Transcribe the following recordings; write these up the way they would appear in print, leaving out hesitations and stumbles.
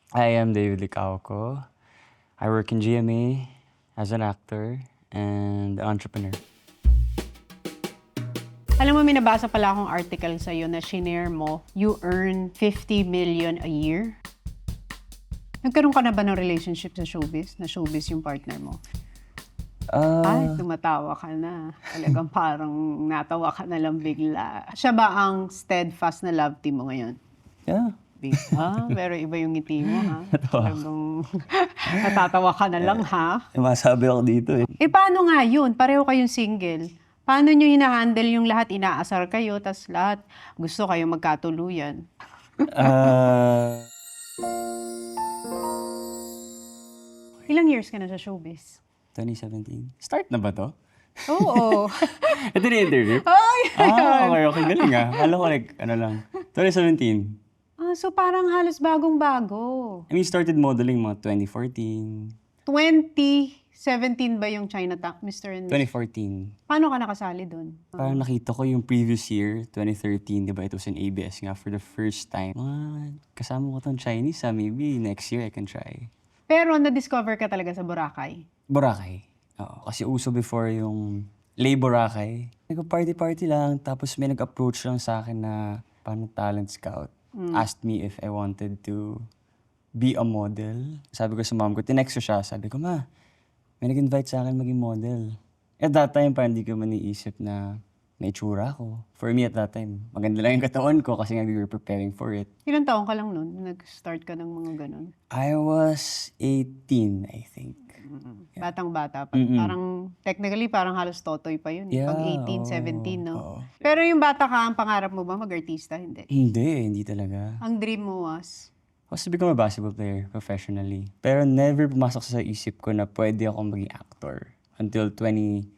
I am David Licauco. I work in GMA as an actor and entrepreneur. Alam mo, may nabasa pala akong article sa'yo na shinare mo, you earn 50 million a year. Nagkaroon ka na ba ng relationship sa showbiz? Na showbiz yung partner mo? Ay, tumatawa ka na. Talagang parang natawa ka na lang bigla. Siya ba ang steadfast na love team mo ngayon? Yeah. Pero iba yung ngiti mo, ha? Talagang natatawa ka na lang, ha? Masabi ako dito eh. Paano nga yun? Pareho kayong single. Paano nyo hinahandle yung lahat? Inaasar kayo, tas lahat gusto kayo magkatuluyan. Ilang years ka na sa showbiz? 2017. Start na ba to? Oo. Ito na yung interview? Ay! Okay. Galing Alam ko lang. 2017. So parang halos bagong-bago. I mean, started modeling mga 2014. 2017 ba yung Chinatown, Mr. and Mrs.? 2014. Paano ka nakasali doon? Parang nakita ko yung previous year, 2013, di ba? It was in ABS nga for the first time. Kasama ko tong Chinese maybe next year I can try. Pero na-discover ka talaga sa Boracay? Boracay. Oo. Kasi uso before yung Lay Boracay. Nag-party-party lang, tapos may nag-approach lang sa akin na parang talent scout. Asked me if I wanted to be a model. Sabi ko sa mom ko, tinext ko siya. Sabi ko, ma, may nag-invite sa akin maging model. At that time, parang hindi ko maniisip na may tsura ako. For me at that time, maganda lang yung katawan ko kasi nga we were preparing for it. Ilang taon ka lang nun? Nag-start ka ng mga ganun? I was 18, I think. Batang-bata pa. Parang, technically, parang halos totoy pa yun. Yeah, Pag 18, oo, 17, no? oo. Pero yung bata ka, ang pangarap mo ba mag-artista? Hindi. Hindi talaga. Ang dream mo was? Was to become a basketball player professionally. Pero never pumasok sa isip ko na pwede akong maging actor. Until 2017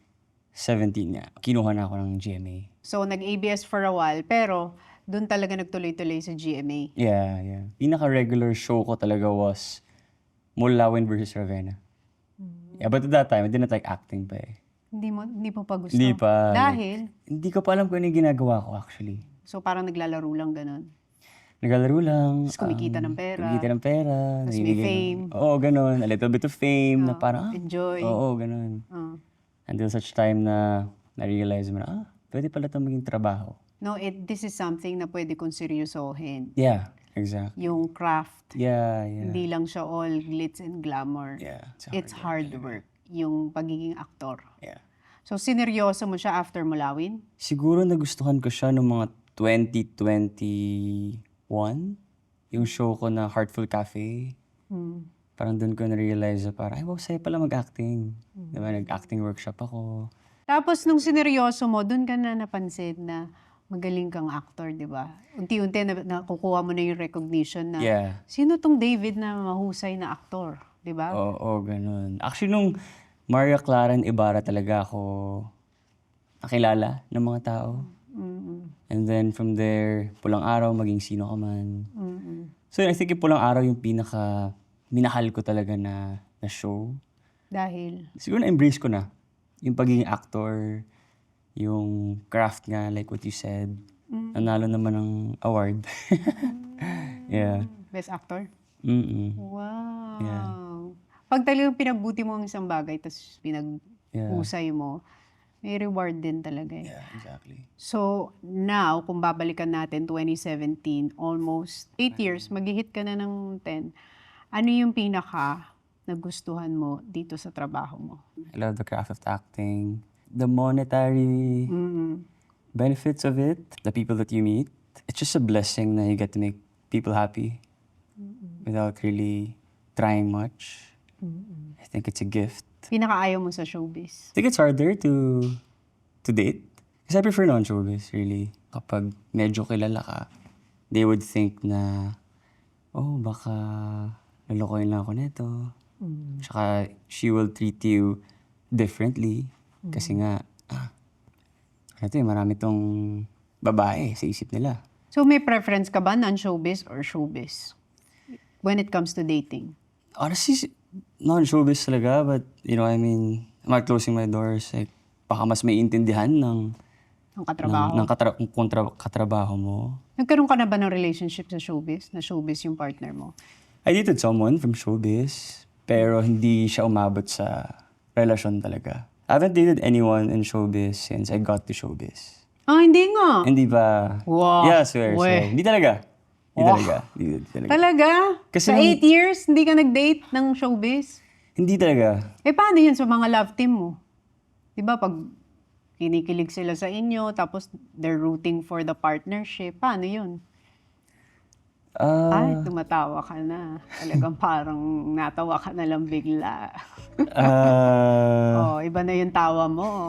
nga. Kinuha na ako ng GMA. So, nag-ABS for a while, pero doon talaga nagtuloy-tuloy sa GMA. Yeah. Pinaka-regular show ko talaga was Mulawin versus Ravenna. Yeah, but at that time, I didn't like acting pa eh. Hindi mo pa gusto? Hindi pa. Dahil? Hindi ko pa alam kung ano yung ginagawa ko actually. So, parang naglalaro lang ganun. Naglalaro lang. Tapos kumikita ng pera. Kumikita ng pera. Tapos may fame. Oo, ganun. A little bit of fame na parang, Enjoy. Oo, ganun. Until such time na na-realize mo na, pwede pala itong maging trabaho. No, this is something na pwede kong seryosohin. Yeah, exactly. Yung craft. Yeah. Hindi lang siya all glitz and glamour. Yeah. It's hard work. Yung pagiging aktor. Yeah. So, sineryoso mo siya after Mulawin? Siguro nagustuhan ko siya noong mga 2021. Yung show ko na Heartful Cafe. Parang doon ko na-realize na parang, wow, saya pala mag-acting. Diba, nag-acting workshop ako. Tapos, nung sineryoso mo, doon ka na napansin na magaling kang actor, di ba? Unti-unti nakukuha mo na yung recognition na, Yeah. sino tong David na mahusay na actor, di ba? Oo, ganun. Actually, nung Maria Clara Ibarra talaga ako nakilala ng mga tao. And then from there, Pulang Araw, Maging Sino Ka Man. So I think yung Pulang Araw yung pinaka minahal ko talaga na show. Dahil? Siguro na-embrace ko na yung pagiging actor, yung craft nga, like what you said. Nanalo naman ng award. Yeah. Best actor? Wow. Yeah. Pag talagang pinagbuti mo ang isang bagay, tapos pinaghusay mo, may reward din talaga eh. Yeah, exactly. So, now, kung babalikan natin, 2017, almost 8 years, mag-hit ka na ng 10. Ano yung pinaka nagustuhan mo dito sa trabaho mo? I love the craft of acting. The monetary benefits of it, the people that you meet. It's just a blessing na you get to make people happy without really trying much. I think it's a gift. Pinaka-ayaw mo sa showbiz? I think it's harder to date. Kasi I prefer non-showbiz, really. Kapag medyo kilala ka, they would think na, baka lulukoyin lang ako nito. Tsaka she will treat you differently. Kasi nga, marami tong babae sa isip nila. So may preference ka ba, non-showbiz or showbiz? When it comes to dating? Honestly, non-showbiz talaga, but, I mean, I'm not closing my doors. Like, baka mas may intindihan ng katrabaho mo. Nagkaroon ka na ba ng relationship sa showbiz? Na showbiz yung partner mo? I dated someone from showbiz, pero hindi siya umabot sa relasyon talaga. I haven't dated anyone in showbiz since I got to showbiz. Ah, hindi nga. Hindi ba? Wow. Yeah, swear. Hindi talaga. Hindi talaga. Hindi talaga. Talaga? Kasi sa nung- 8 years, hindi ka nag-date ng showbiz? Hindi talaga. Eh, paano yun sa mga love team mo? Diba, pag kinikilig sila sa inyo, tapos they're rooting for the partnership, paano yun? Ay, tumatawa ka na. Talagang parang natawa ka na lang bigla. Oh, iba na yung tawa mo.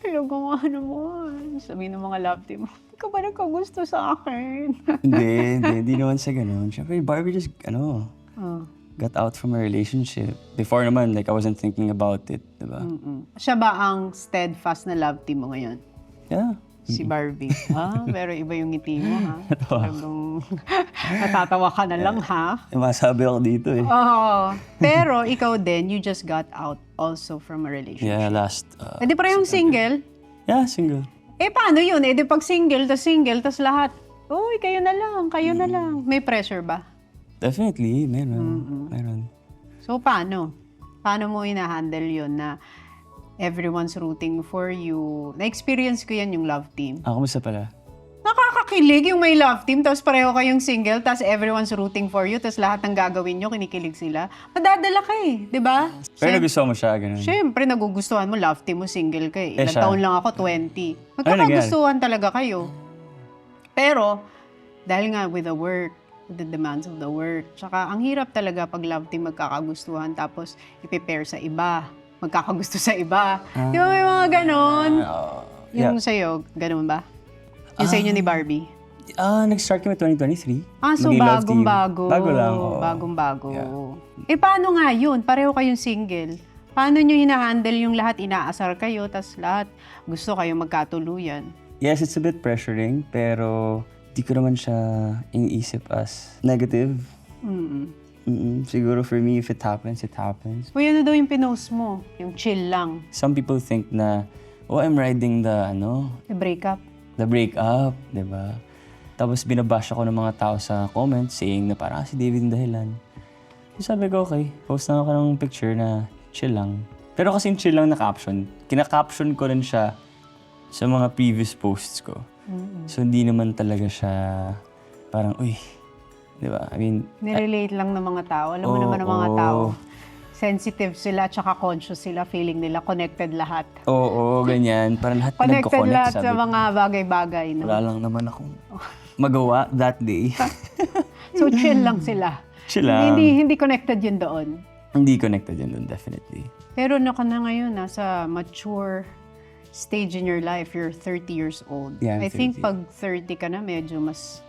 Talagang ano mo, sabihin ng mga love team mo, hindi ka ba nagkagusto sa akin? Hindi naman sa ganun. Siyempre, Barbie just, Oh. got out from a relationship. Before naman, like, I wasn't thinking about it, diba? Siya ba ang steadfast na love team mo ngayon? Yeah. Si Barbie. Pero iba yung ngiti mo, ha? Talagang natatawa ka na lang, ha? Masabi ako dito eh. Oo. Pero ikaw din, you just got out also from a relationship. Yeah, last... Eh di parehong single? yeah, single. Eh paano yun? Eh di pag single, tas lahat. Uy, kayo na lang. May pressure ba? Definitely, meron. So paano? Paano mo ina-handle yun na everyone's rooting for you? Na-experience ko yan yung love team. Kumusta pala? Nakakakilig yung may love team, tapos pareho kayong single, tapos everyone's rooting for you, tapos lahat ng gagawin nyo, kinikilig sila. Madadala ka eh, di ba? Pero nagustuhan mo siya, ganun. Siyempre, nagugustuhan mo, love team mo, single ka eh. Ilang siya? taon lang ako, 20. Magkakagustuhan talaga kayo. Pero, dahil nga with the work, with the demands of the work, tsaka ang hirap talaga pag love team magkakagustuhan, tapos i-prepare sa iba, magkakagusto sa iba. Di ba may mga ganon? Yung sa'yo, ganon ba? Yung sa inyo ni Barbie? Nag-start kami 2023. So Maging love team. bagong-bago. Bago lang, oo. Bagong-bago. Yeah. Eh, paano nga yun? Pareho kayong single. Paano nyo hina-handle yung lahat? Inaasar kayo, tas lahat gusto kayo magkatuluyan. Yes, it's a bit pressuring, pero di ko naman siya iniisip as negative. Siguro for me, if it happens, it happens. Uy, ano daw yung pinost mo? Yung chill lang. Some people think na, I'm riding the, The breakup. the breakup, di ba? Tapos binabash ako ng mga tao sa comments saying na parang si David yung dahilan. So sabi ko, okay, post na ako ng picture na chill lang. Pero kasing chill lang na caption, kinaka-caption ko rin siya sa mga previous posts ko. So hindi naman talaga siya parang, uy, di ba? I mean, Nirelate lang ng mga tao. Alam mo naman ng mga tao. Sensitive sila, tsaka conscious sila. Feeling nila connected lahat. Oo, ganyan. Parang lahat Connected nagko-connect. lahat Sabi sa ko, mga bagay-bagay. No? wala lang naman akong magawa that day. So chill lang sila. Chill lang. Hindi connected yun doon. Hindi connected yun doon, definitely. Pero ka na ngayon, nasa mature stage in your life. You're 30 years old. Yeah, I'm I think 30. pag 30 ka na, medyo mas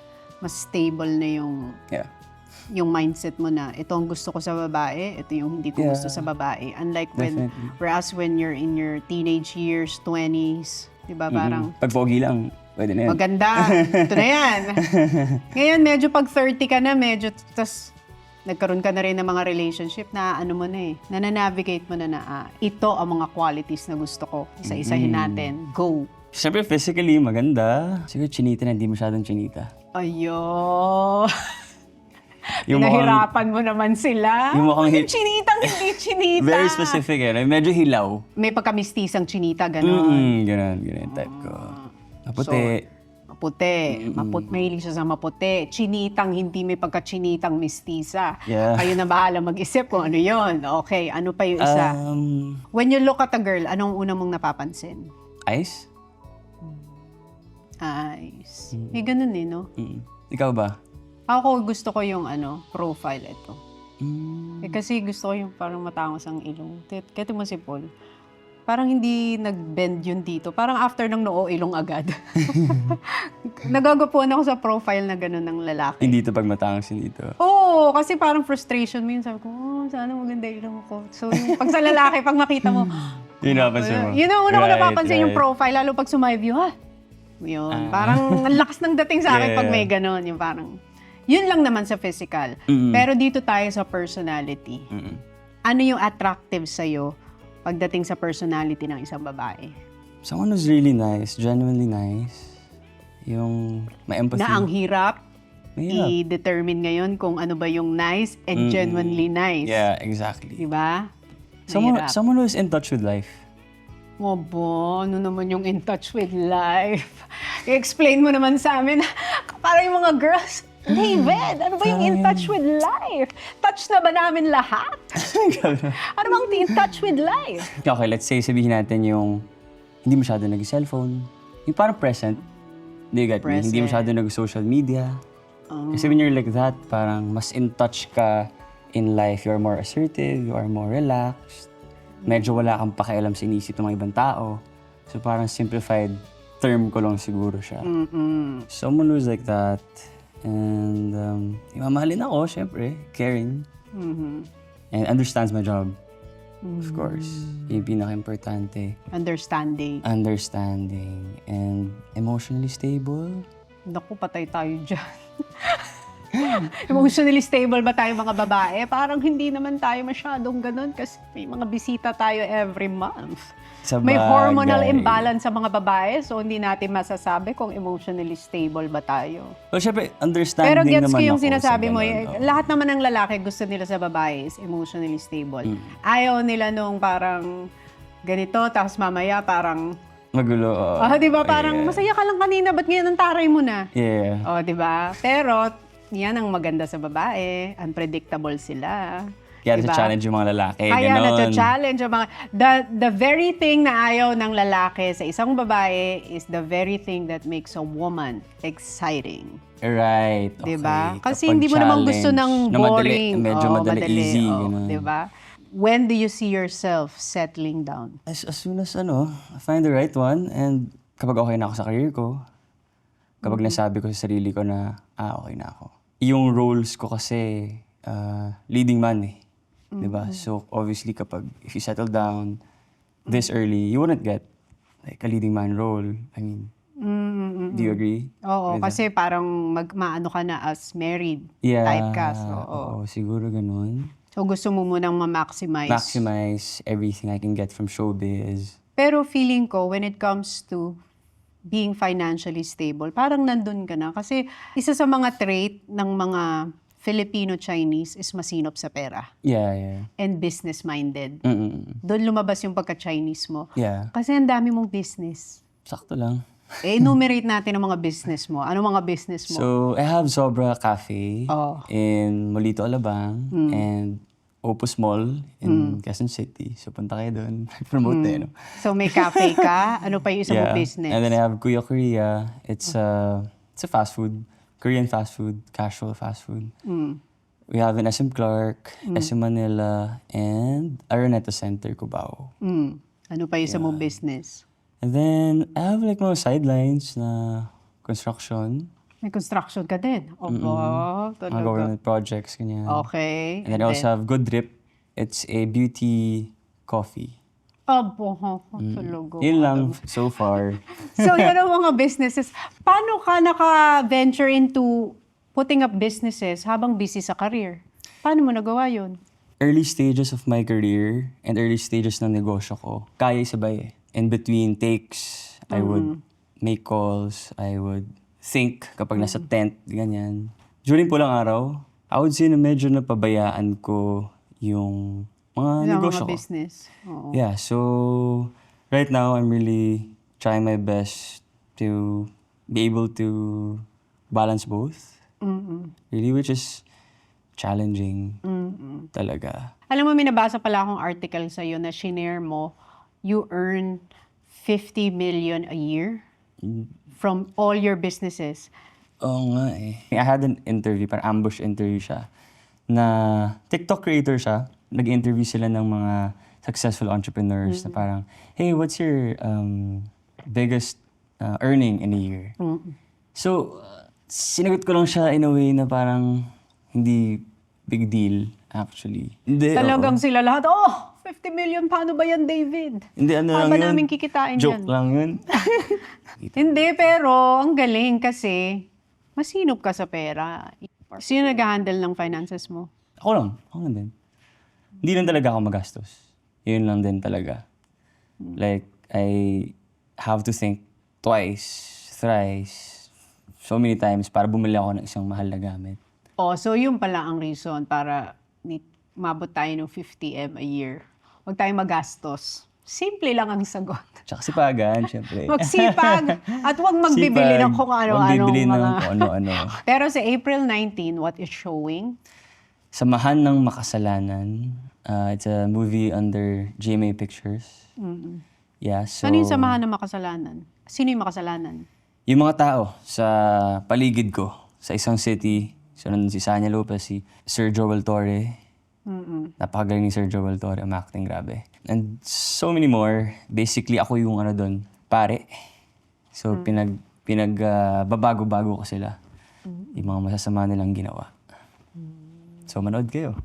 stable na Yeah. yung mindset mo na ito ang gusto ko sa babae, ito yung hindi ko gusto sa babae. Unlike whereas when you're in your teenage years, 20s, di ba, parang Pag pogi lang, pwede na yun. maganda, ito na yan. Ngayon, medyo pag 30 ka na, medyo, tas nagkaroon ka na rin ng mga relationship na ano mo na nananavigate mo na ito ang mga qualities na gusto ko. Isa-isahin natin. Go! Siyempre, physically, maganda. Siguro chinita na, hindi masyadong chinita. Ayo. Yung Nahirapan mo naman sila. Yung mukhang Yung chinitang hindi chinita. Very specific eh. Medyo hilaw. May pagkamistisang chinita, gano'n. Ganun type ko. Maputi. Maputi. Mahilig siya sa maputi. Chinitang, hindi may pagka-chinitang mistisa. Yeah. Kayo na bahala mag-isip kung ano yon. Okay, ano pa yung isa? When you look at a girl, anong una mong napapansin? Eyes? Eyes. May ganun eh, no? Ikaw ba? Ako gusto ko yung profile ito. Kasi gusto ko yung parang matangos ang ilong. Kaya mo si Paul. Parang hindi nag-bend yun dito. Parang after ng noo, ilong agad. Nagagapuan ako sa profile na gano'n ng lalaki. Hindi ito pag matangos yun dito. Oo, kasi parang frustration mo yun. Sabi ko, sana maganda ilong ko. So, yung pag sa lalaki, pag makita mo, Yun napansin mo. yun ang una ko Right, napapansin yung right. profile, lalo pag sumiview, Yun, parang ang lakas ng dating sa akin pag may gano'n. Yung parang, yun lang naman sa physical. Pero dito tayo sa personality. Ano yung attractive sa'yo pagdating sa personality ng isang babae? Someone who's really nice, genuinely nice. Yung may empathy. Na ang hirap Mahirap. i-determine ngayon kung ano ba yung nice and genuinely nice. Yeah, exactly. Diba? Someone, Mahirap. someone who's in touch with life. Obo, ano naman yung in touch with life? I-explain mo naman sa amin. Parang yung mga girls, David, ano ba yung in touch with life? Touch na ba namin lahat? Ano bang in touch with life? Okay, let's say sabihin natin yung hindi masyado nag-cellphone. Yung parang present. Do you get me? Hindi masyado nag-social media. Kasi when you're like that, parang mas in touch ka in life. You're more assertive, you are more relaxed. Medyo wala kang pakialam sa inisip ng mga ibang tao. So parang simplified term ko lang siguro siya. Someone who's like that. And mamahalin ako, syempre. Caring. And understands my job. Of course. Yung pinaka-importante. Understanding. Understanding. And emotionally stable. Naku, patay tayo dyan. Emotionally stable ba tayo mga babae? Parang hindi naman tayo masyadong ganun kasi may mga bisita tayo every month. May hormonal imbalance sa mga babae, so hindi natin masasabi kung emotionally stable ba tayo. Well, syempre, understanding Pero gets naman ko yung ako sinasabi sa mo, ganun, oo. lahat naman ng lalaki gusto nila sa babae is emotionally stable. Ayaw nila nung parang ganito, tapos mamaya parang, Magulo. di ba, parang masaya ka lang kanina, ba't ngayon ang taray mo na? Yeah. Di ba? Pero, yan ang maganda sa babae, unpredictable sila. Kaya Diba? challenge yung mga lalaki. Kaya ganon. na-challenge ang mga... The very thing na ayaw ng lalaki sa isang babae is the very thing that makes a woman exciting. Right. Okay. Diba? Kasi Kapag hindi mo naman gusto challenge, ng na madali, boring. medyo madali, easy. Oo, Ganon. diba? When do you see yourself settling down? As soon as I find the right one, and kapag okay na ako sa career ko, kapag nasabi ko sa sarili ko na, okay na ako. Yung roles ko kasi, leading man eh. Diba? So, obviously, if you settle down this early, you wouldn't get like a leading man role. I mean, do you agree? Oo, with kasi parang maano ka na as married Yeah. typecast. Oo. Oo, siguro ganun. So gusto mo munang ma-maximize. Maximize everything I can get from showbiz. Pero feeling ko, when it comes to being financially stable, parang nandun ka na. Kasi isa sa mga trait ng mga Filipino-Chinese is masinop sa pera. Yeah. And business-minded. Mm-mm. Doon lumabas yung pagka-Chinese mo. Yeah. Kasi ang dami mong business. Sakto lang. Enumerate natin ang mga business mo. Ano mga business mo? So, I have Sobra Cafe Oh. in Molito, Alabang, and Opus Mall in Quezon City. So, punta kayo doon. Promote no? So may cafe ka. Ano pa yung isa mong business? And then I have Kuya Korea. It's a fast food. Korean fast food. Casual fast food. We have an SM Clark, SM Manila, and Araneta Center, Cubao. Ano pa yung isa mong business? And then, I have like mga sidelines na construction. May construction ka din. Opo, Mga talaga. government projects, ganyan. Okay. And then I also have Good Drip. It's a beauty coffee. Opo, talaga. Yun lang so far. So, yun ang mga businesses. Paano ka naka-venture into putting up businesses habang busy sa career? Paano mo nagawa yun? Early stages of my career and early stages ng negosyo ko, kaya isabay eh. In between takes, I would make calls, I would think kapag nasa tent, ganyan. During pulang araw, I would say na medyo napabayaan ko yung mga Yung negosyo mga ko. business. Oo. Yeah, so right now I'm really trying my best to be able to balance both. Really, which is challenging talaga. Alam mo, may nabasa pala akong article sa'yo na shinare mo, you earn 50 million a year from all your businesses. Oo nga eh. I had an interview, parang ambush interview siya, na TikTok creator siya. Nag-interview sila ng mga successful entrepreneurs na parang, hey, what's your biggest earning in a year? So, sinagot ko lang siya in a way na parang hindi big deal, actually. Hindi, Talagang oo. sila lahat, 50 million, paano ba yan, David? Hindi, ano Paano lang yun. namin kikitain Joke yan? lang yun. Hindi, pero ang galing kasi masinop ka sa pera. Sino nag-handle ng finances mo? Ako lang din. Hindi lang talaga ako magastos. Yun lang din talaga. Like, I have to think twice, thrice, so many times para bumili ako ng isang mahal na gamit. Oh, so yun pala ang reason para mabot tayo ng 50M a year. Huwag tayong magastos. Simple lang ang sagot. Tsaka sipagan, syempre. Magsipag at huwag magbibili ng kung ano-ano. Huwag bibili ng mga... kung ano-ano. Pero sa April 19, what is showing? Samahan ng Makasalanan. It's a movie under GMA Pictures. Yeah, so... Ano yung samahan ng makasalanan? Sino yung makasalanan? Yung mga tao sa paligid ko, sa isang city, so nandun si Sanya Lopez, si Sir Joel Torre. Napakagaling ni Sir Joel Torre, ang acting, grabe. And so many more. Basically, ako yung doon, pare. So, babago-bago ko sila. Yung mga masasama nilang ginawa. So, manood kayo.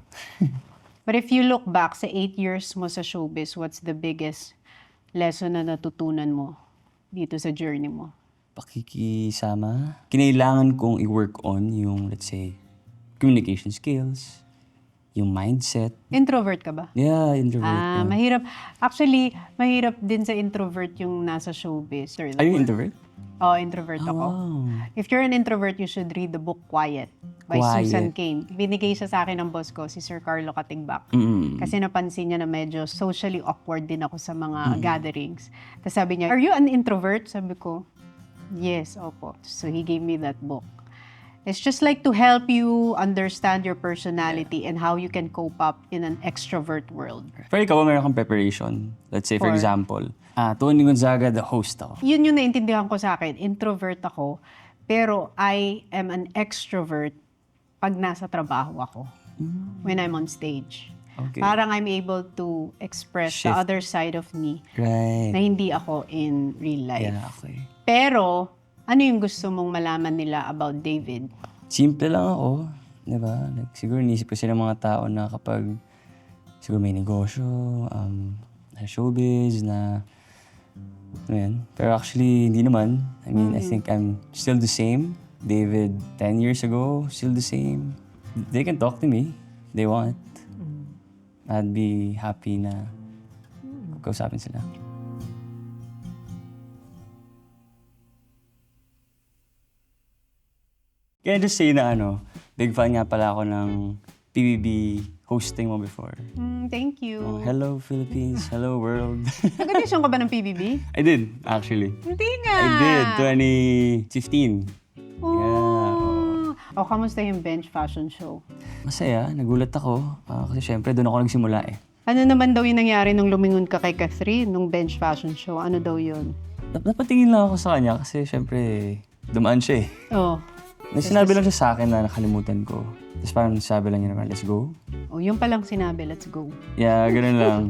But if you look back sa 8 years mo sa showbiz, what's the biggest lesson na natutunan mo dito sa journey mo? Pakikisama. Kinailangan kong i-work on yung, let's say, communication skills, yung mindset. Introvert ka ba? Yeah, introvert. Mahirap. Actually, mahirap din sa introvert yung nasa showbiz. Are you introvert? Oh, introvert ako. Wow. If you're an introvert, you should read the book Quiet by Quiet. Susan Cain. Binigay siya sa akin ng boss ko, si Sir Carlo Katigbak. Kasi napansin niya na medyo socially awkward din ako sa mga gatherings. Tapos sabi niya, "Are you an introvert?" Sabi ko, "Yes, opo." So he gave me that book. It's just like to help you understand your personality and how you can cope up in an extrovert world. Pero ikaw, meron kang preparation. Let's say, for example, Tony Gonzaga, the host ako. Yun yung naintindihan ko sa akin. Introvert ako, pero I am an extrovert pag nasa trabaho ako. When I'm on stage. Okay. Parang I'm able to express the Shift. other side of me Right. na hindi ako in real life. Yeah, okay. Pero, ano yung gusto mong malaman nila about David? Simple lang ako. Diba? Like, siguro nisip ko sila mga tao na kapag siguro may negosyo, na showbiz, na yan. Pero actually, hindi naman. I mean, I think I'm still the same. David 10 years ago, still the same. They can talk to me. They want. I'd be happy na kausapin sila. Can I just say na big fan nga pala ako ng PBB hosting mo before. Thank you. Hello Philippines, hello world. Nag-audition ka ba ng PBB? I did, actually. Hindi nga. I did, 2015. Oh. O, kamusta yung bench fashion show? Masaya, nagulat ako. Kasi syempre, doon ako nagsimula eh. Ano naman daw yung nangyari nung lumingon ka kay Catherine nung bench fashion show? Ano daw yun? Napatingin lang ako sa kanya kasi syempre, dumaan siya eh. Oh. Sinabi lang siya sa akin na nakalimutan ko. Tapos parang sabi lang niya naman, let's go. Oh, yung palang sinabi, let's go. Yeah, ganun lang.